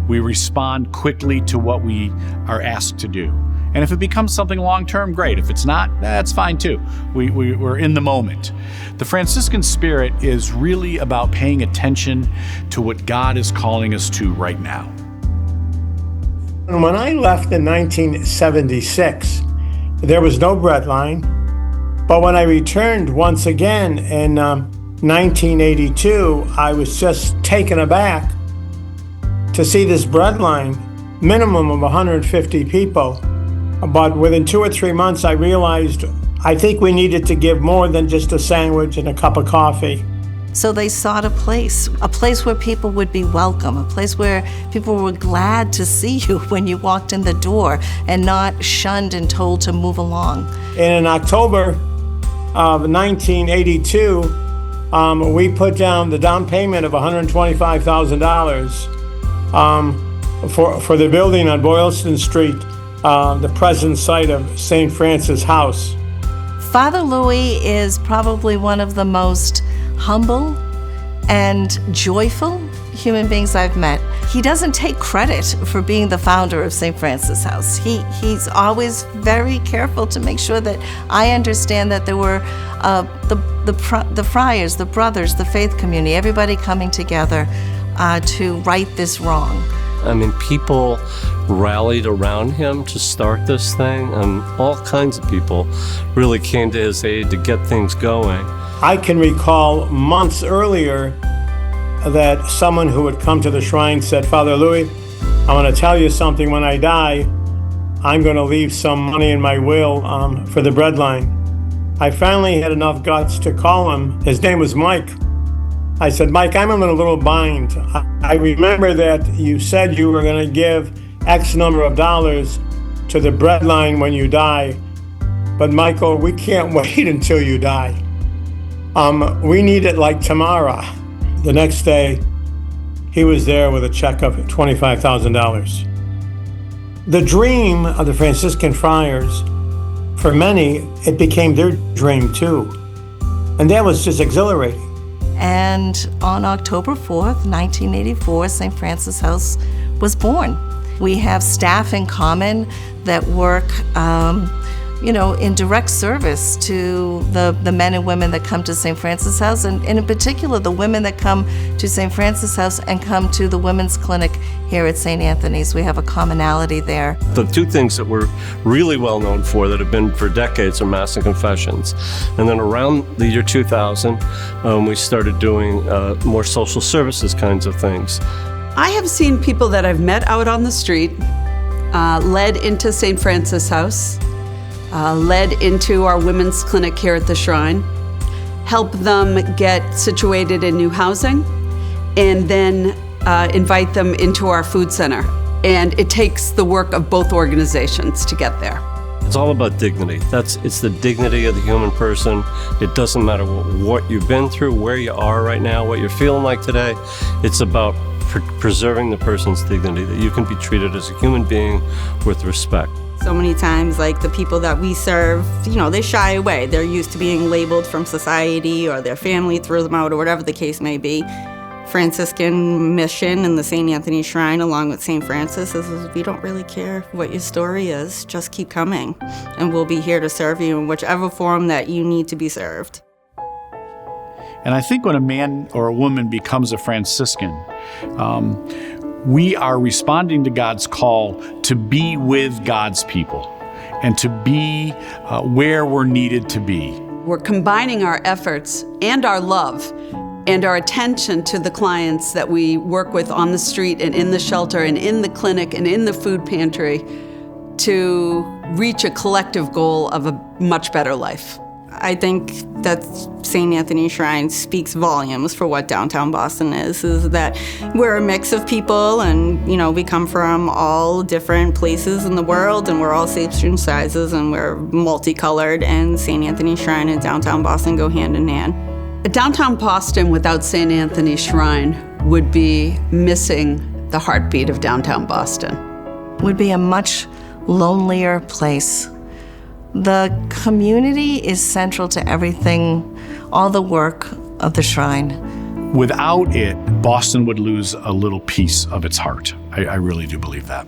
We respond quickly to what we are asked to do. And if it becomes something long-term, great. If it's not, that's fine too. We're in the moment. The Franciscan spirit is really about paying attention to what God is calling us to right now. When I left in 1976, there was no bread line. But when I returned once again in 1982, I was just taken aback to see this bread line, minimum of 150 people. But within 2 or 3 months, I realized I think we needed to give more than just a sandwich and a cup of coffee. So they sought a place where people would be welcome, a place where people were glad to see you when you walked in the door and not shunned and told to move along. And in October of 1982, we put down the down payment of $125,000 for the building on Boylston Street, the present site of St. Francis House. Father Louis is probably one of the most humble and joyful human beings I've met. He doesn't take credit for being the founder of St. Francis House. He's always very careful to make sure that I understand that there were the friars, the brothers, the faith community, everybody coming together to right this wrong. I mean, people rallied around him to start this thing, and all kinds of people really came to his aid to get things going. I can recall months earlier that someone who had come to the shrine said, "Father Louis, I want to tell you something. When I die, I'm going to leave some money in my will for the breadline." I finally had enough guts to call him. His name was Mike. I said, "Mike, I'm in a little bind. I remember that you said you were going to give X number of dollars to the breadline when you die. But Michael, we can't wait until you die. We need it like tomorrow." The next day, he was there with a check of $25,000. The dream of the Franciscan friars, for many, it became their dream too. And that was just exhilarating. And on October 4th, 1984, St. Francis House was born. We have staff in common that work, in direct service to the men and women that come to St. Francis House, and in particular, the women that come to St. Francis House and come to the women's clinic here at St. Anthony's. We have a commonality there. The two things that we're really well known for that have been for decades are Mass and Confessions. And then around the year 2000, we started doing more social services kinds of things. I have seen people that I've met out on the street, led into St. Francis House, led into our women's clinic here at the Shrine, help them get situated in new housing, and then invite them into our food center. And it takes the work of both organizations to get there. It's all about dignity. It's the dignity of the human person. It doesn't matter what you've been through, where you are right now, what you're feeling like today. It's about preserving the person's dignity, that you can be treated as a human being with respect. So many times, like, the people that we serve, they shy away. They're used to being labeled from society, or their family throws them out, or whatever the case may be. Franciscan mission and the St. Anthony Shrine, along with St. Francis, is we don't really care what your story is. Just keep coming, and we'll be here to serve you in whichever form that you need to be served. And I think when a man or a woman becomes a Franciscan, we are responding to God's call to be with God's people and to be where we're needed to be. We're combining our efforts and our love and our attention to the clients that we work with on the street and in the shelter and in the clinic and in the food pantry to reach a collective goal of a much better life. I think that St. Anthony Shrine speaks volumes for what downtown Boston is that we're a mix of people, and we come from all different places in the world, and we're all shapes and sizes, and we're multicolored, and St. Anthony Shrine and downtown Boston go hand in hand. Downtown Boston without St. Anthony Shrine would be missing the heartbeat of downtown Boston. Would be a much lonelier place. The community is central to everything, all the work of the Shrine. without it, Boston would lose a little piece of its heart. I really do believe that.